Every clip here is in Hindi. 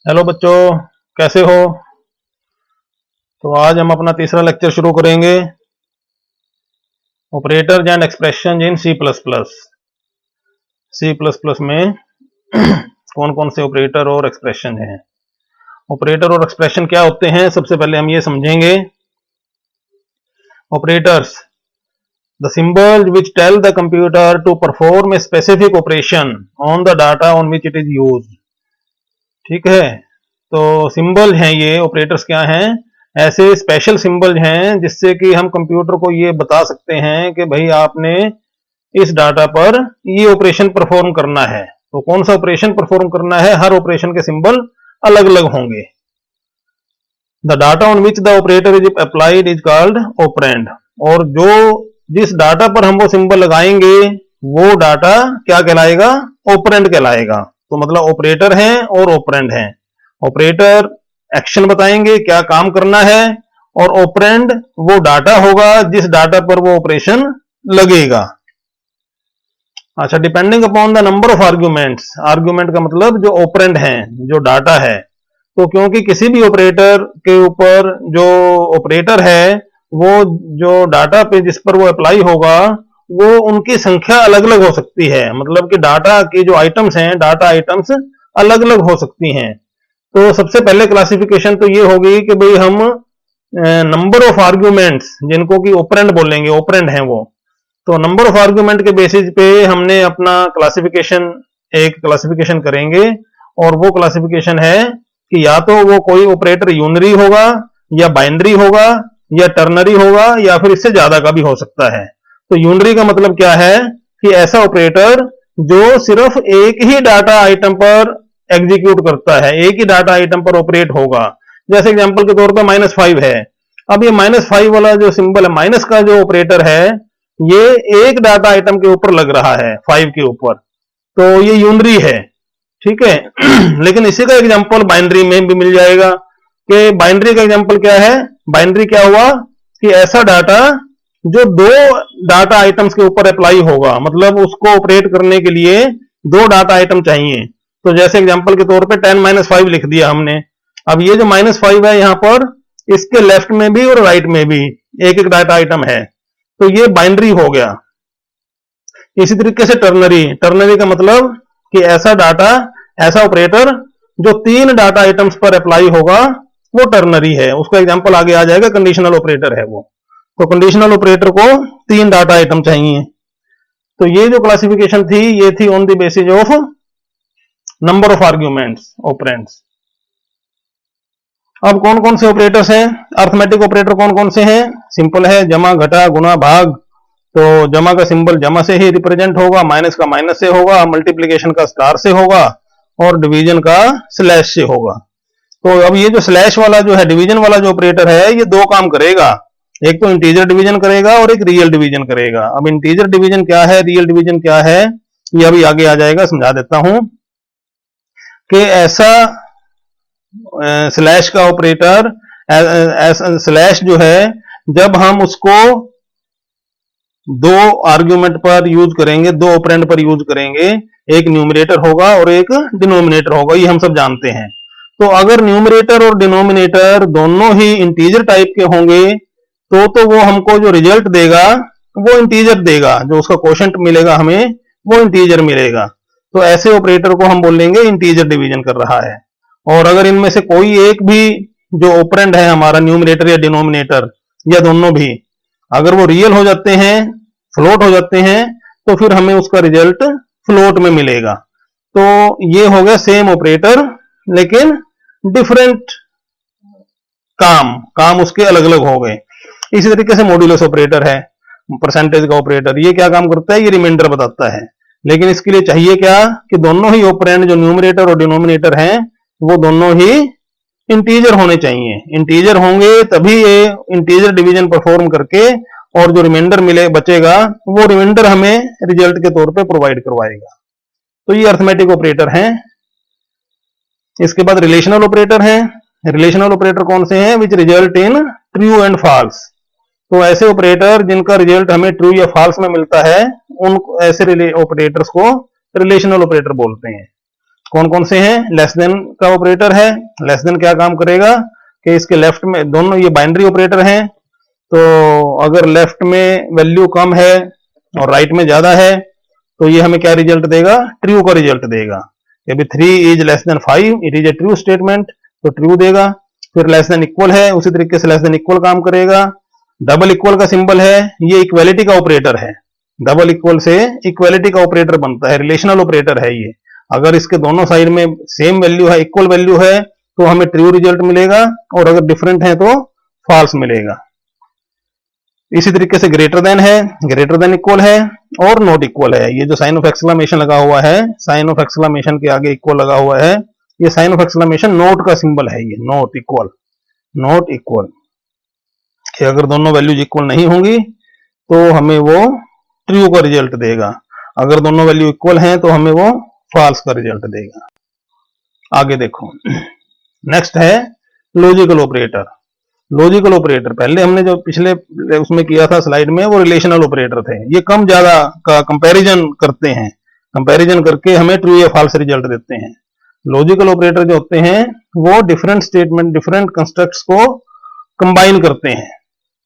हेलो बच्चों, कैसे हो? तो आज हम अपना तीसरा लेक्चर शुरू करेंगे। Operators and expression in C plus plus. C plus plus में कौन कौन से ऑपरेटर और एक्सप्रेशन हैं। ऑपरेटर और एक्सप्रेशन क्या होते हैं, सबसे पहले हम ये समझेंगे। Operators, the symbol which tell the computer to perform a specific operation on the data on which it is used. ठीक है, तो सिंबल हैं ये। ऑपरेटर्स क्या हैं? ऐसे स्पेशल सिंबल हैं जिससे कि हम कंप्यूटर को ये बता सकते हैं कि भाई आपने इस डाटा पर ये ऑपरेशन परफॉर्म करना है। तो कौन सा ऑपरेशन परफॉर्म करना है, हर ऑपरेशन के सिंबल अलग अलग होंगे। The data on which the operator is applied is called operand. और जो जिस डाटा पर हम वो सिंबल लगाएंगे वो डाटा क्या कहलाएगा? ऑपरेंड कहलाएगा। तो मतलब ऑपरेटर हैं और ऑपरेंड हैं। ऑपरेटर एक्शन बताएंगे, क्या काम करना है, और ऑपरेंड वो डाटा होगा जिस डाटा पर वो ऑपरेशन लगेगा। अच्छा, depending upon the number of arguments. Argument का मतलब जो ऑपरेंड हैं, जो डाटा है। तो क्योंकि किसी भी ऑपरेटर के ऊपर जो ऑपरेटर है वो जो डाटा पे जिस पर वो अप्लाई होगा वो उनकी संख्या अलग अलग हो सकती है। मतलब कि डाटा की जो आइटम्स हैं, डाटा आइटम्स अलग अलग हो सकती हैं। तो सबसे पहले क्लासिफिकेशन तो ये होगी कि भाई हम नंबर ऑफ आर्ग्यूमेंट्स, जिनको कि ऑपरेंड बोलेंगे, ऑपरेंड हैं वो। तो नंबर ऑफ आर्ग्यूमेंट के बेसिस पे हमने अपना एक क्लासिफिकेशन करेंगे। और वो क्लासिफिकेशन है कि या तो वो कोई ऑपरेटर यूनरी होगा, या बाइनरी होगा, या टर्नरी होगा, या फिर इससे ज्यादा का भी हो सकता है। तो यूनरी का मतलब क्या है कि ऐसा ऑपरेटर जो सिर्फ एक ही डाटा आइटम पर एग्जीक्यूट करता है, एक ही डाटा आइटम पर ऑपरेट होगा। जैसे एग्जांपल के तौर पर -5 है। अब ये -5 वाला जो सिंबल है, माइनस का जो ऑपरेटर है, ये एक डाटा आइटम के ऊपर लग रहा है, 5 के ऊपर। तो ये यूनरी है, ठीक है। लेकिन इसी का एग्जांपल बाइनरी में भी मिल जाएगा। कि बाइनरी का एग्जांपल क्या है? बाइनरी क्या हुआ कि ऐसा डाटा जो दो डाटा आइटम्स के ऊपर अप्लाई होगा, मतलब उसको ऑपरेट करने के लिए दो डाटा आइटम चाहिए। तो जैसे एग्जांपल के तौर पे 10-5 लिख दिया हमने। अब ये जो -5 है यहां पर, इसके लेफ्ट में भी और राइट में भी एक एक डाटा आइटम है। तो ये बाइनरी हो गया। इसी तरीके से टर्नरी। टर्नरी का मतलब कि ऐसा डाटा, ऐसा ऑपरेटर जो 3 डाटा आइटम्स पर अप्लाई होगा वो टर्नरी है। उसका एग्जांपल आगे आ जाएगा, कंडीशनल ऑपरेटर है वो। तो कंडीशनल ऑपरेटर को 3 डाटा आइटम चाहिए। तो ये जो क्लासिफिकेशन थी ये थी on the basis of number of arguments, operands. अब कौन कौन से ऑपरेटर्स हैं? अर्थमेटिक ऑपरेटर कौन कौन से हैं? सिंपल है, जमा, घटा, गुणा, भाग। तो जमा का सिंबल जमा से ही रिप्रेजेंट होगा, माइनस का माइनस से होगा, मल्टीप्लीकेशन का स्टार से होगा, और डिवीजन का स्लैश से होगा। तो अब ये जो स्लैश वाला जो है, डिवीजन वाला जो ऑपरेटर है, ये दो काम करेगा। एक तो इंटीजर डिवीजन करेगा और एक रियल डिवीजन करेगा। अब इंटीजर डिवीजन क्या है, रियल डिवीजन क्या है, ये अभी आगे आ जाएगा, समझा देता हूं। कि ऐसा स्लैश का ऑपरेटर, स्लैश जो है, जब हम उसको दो आर्ग्यूमेंट पर यूज करेंगे, दो ऑपरेंड पर यूज करेंगे, एक न्यूमरेटर होगा और एक डिनोमिनेटर होगा, ये हम सब जानते हैं। तो अगर न्यूमरेटर और डिनोमिनेटर दोनों ही इंटीजर टाइप के होंगे तो वो हमको जो रिजल्ट देगा वो इंटीजर देगा, जो उसका क्वोशंट मिलेगा हमें वो इंटीजर मिलेगा। तो ऐसे ऑपरेटर को हम बोलेंगे इंटीजर डिवीजन कर रहा है। और अगर इनमें से कोई एक भी जो ऑपरेंड है हमारा, न्यूमरेटर या डिनोमिनेटर या दोनों भी, अगर वो रियल हो जाते हैं, फ्लोट हो जाते हैं, तो फिर हमें उसका रिजल्ट फ्लोट में मिलेगा। तो ये हो गया सेम ऑपरेटर लेकिन डिफरेंट काम उसके अलग अलग हो गए। इसी तरीके से मॉड्यूलस ऑपरेटर है, परसेंटेज का ऑपरेटर। ये क्या काम करता है? ये रिमाइंडर बताता है। लेकिन इसके लिए चाहिए क्या कि दोनों ही ऑपरेंड, जो न्यूमरेटर और डिनोमिनेटर हैं, वो दोनों ही इंटीजर होने चाहिए। इंटीजर होंगे तभी ये इंटीजर डिवीजन परफॉर्म करके और जो रिमाइंडर मिले बचेगा वो रिमाइंडर हमें रिजल्ट के तौर पे प्रोवाइड करवाएगा। तो ये अर्थमेटिक ऑपरेटर हैं। इसके बाद रिलेशनल ऑपरेटर हैं। रिलेशनल ऑपरेटर कौन से हैं? Which result in true and false. तो ऐसे ऑपरेटर जिनका रिजल्ट हमें ट्रू या फॉल्स में मिलता है, उन ऐसे ऑपरेटर्स को रिलेशनल ऑपरेटर बोलते हैं। कौन कौन से हैं? लेस देन का ऑपरेटर है। लेस देन क्या काम करेगा कि इसके लेफ्ट में दोनों ये बाइनरी ऑपरेटर हैं, तो अगर लेफ्ट में वैल्यू कम है और राइट में ज्यादा है तो ये हमें क्या रिजल्ट देगा? ट्रू का रिजल्ट देगा। अभी 3 is less than 5, it is a true statement, तो ट्रू देगा। फिर लेस देन इक्वल है, उसी तरीके से लेस देन इक्वल काम करेगा। डबल इक्वल का सिंबल है, ये इक्वालिटी का ऑपरेटर है। डबल इक्वल से इक्वालिटी का ऑपरेटर बनता है, रिलेशनल ऑपरेटर है ये। अगर इसके दोनों साइड में सेम वैल्यू है, इक्वल वैल्यू है, तो हमें ट्रू रिजल्ट मिलेगा, और अगर डिफरेंट है तो फॉल्स मिलेगा। इसी तरीके से ग्रेटर देन है, ग्रेटर देन इक्वल है, और नॉट इक्वल है। ये जो साइन ऑफ एक्सक्लेमेशन लगा हुआ है, साइन ऑफ एक्सक्लेमेशन के आगे इक्वल लगा हुआ है, ये साइन ऑफ एक्सक्लेमेशन नोट का सिंबल है। ये नॉट इक्वल, नॉट इक्वल कि अगर दोनों वैल्यूज इक्वल नहीं होंगी तो हमें वो ट्रू का रिजल्ट देगा, अगर दोनों वैल्यू इक्वल हैं तो हमें वो फॉल्स का रिजल्ट देगा। आगे देखो, नेक्स्ट है लॉजिकल ऑपरेटर। लॉजिकल ऑपरेटर पहले हमने जो पिछले उसमें किया था स्लाइड में, वो रिलेशनल ऑपरेटर थे। ये कम ज्यादा का कंपैरिजन करते हैं, कंपैरिजन करके हमें ट्रू या फॉल्स रिजल्ट देते हैं। लॉजिकल ऑपरेटर जो होते हैं वो डिफरेंट स्टेटमेंट, डिफरेंट कंस्ट्रक्ट्स को कंबाइन करते हैं।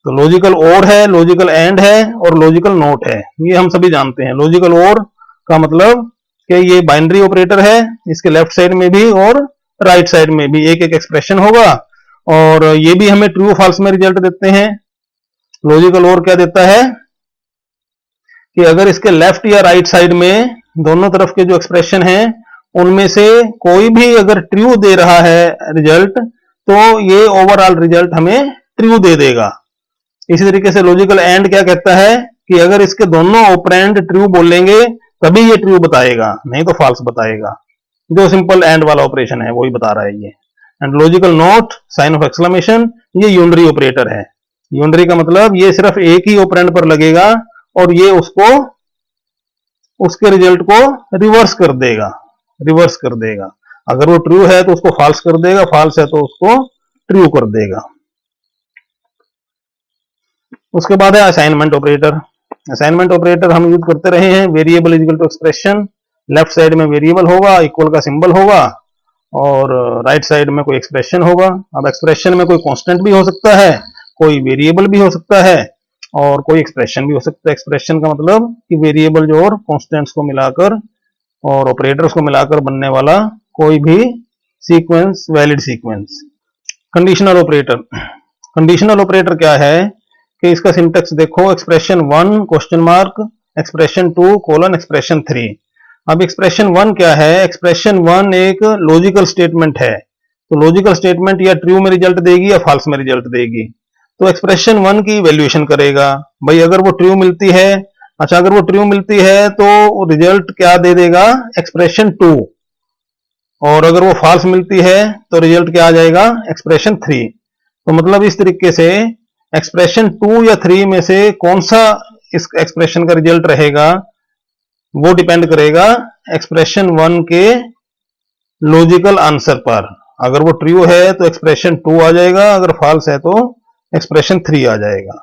तो लॉजिकल और है, लॉजिकल एंड है, और लॉजिकल नॉट है, ये हम सभी जानते हैं। लॉजिकल और का मतलब कि ये बाइनरी ऑपरेटर है, इसके लेफ्ट साइड में भी और राइट साइड में भी एक एक एक्सप्रेशन होगा, और ये भी हमें ट्रू फॉल्स में रिजल्ट देते हैं। लॉजिकल और क्या देता है कि अगर इसके लेफ्ट या राइट साइड में दोनों तरफ के जो एक्सप्रेशन हैं उनमें से कोई भी अगर ट्रू दे रहा है रिजल्ट, तो ये ओवरऑल रिजल्ट हमें ट्रू दे देगा। इसी तरीके से लॉजिकल एंड क्या कहता है कि अगर इसके दोनों ऑपरेंड ट्रू बोलेंगे तभी ये ट्रू बताएगा, नहीं तो फॉल्स बताएगा। जो सिंपल एंड वाला ऑपरेशन है वही बता रहा है ये। And logical not, sign of exclamation, ये यूनरी ऑपरेटर है। यूनरी का मतलब ये सिर्फ एक ही ऑपरेंड पर लगेगा और ये उसको, उसके रिजल्ट को रिवर्स कर देगा, रिवर्स कर देगा। अगर वो ट्रू है तो उसको फॉल्स कर देगा, फॉल्स है तो उसको ट्रू कर देगा। उसके बाद है असाइनमेंट ऑपरेटर। असाइनमेंट ऑपरेटर हम यूज करते रहे हैं। Variable is equal to expression, left side में वेरिएबल होगा, इक्वल का सिंबल होगा, और राइट साइड में कोई एक्सप्रेशन होगा। अब एक्सप्रेशन में कोई कांस्टेंट भी हो सकता है, कोई वेरिएबल भी हो सकता है, और कोई एक्सप्रेशन भी हो सकता है। एक्सप्रेशन का मतलब कि वेरिएबल जो और कांस्टेंट्स को मिलाकर और ऑपरेटर्स को मिलाकर बनने वाला कोई भी sequence, valid sequence. Conditional operator, conditional operator क्या है कि इसका सिंटेक्स देखो, expression 1 question mark, expression 2 colon, expression 3। अब एक्सप्रेशन 1 क्या है? एक्सप्रेशन 1 एक लॉजिकल स्टेटमेंट है। तो लॉजिकल स्टेटमेंट या ट्रू में रिजल्ट देगी या फॉल्स में रिजल्ट देगी। तो एक्सप्रेशन 1 की वैल्यूएशन करेगा भाई, अगर वो ट्रू मिलती है, अच्छा अगर वो ट्रू मिलती है तो रिजल्ट क्या दे देगा? एक्सप्रेशन 2। और अगर वो फॉल्स मिलती है तो रिजल्ट क्या आ जाएगा? एक्सप्रेशन 3। तो मतलब इस तरीके से एक्सप्रेशन 2 या 3 में से कौन सा इस एक्सप्रेशन का रिजल्ट रहेगा वो डिपेंड करेगा एक्सप्रेशन 1 के लॉजिकल आंसर पर। अगर वो ट्रू है तो एक्सप्रेशन 2 आ जाएगा, अगर फॉल्स है तो एक्सप्रेशन 3 आ जाएगा।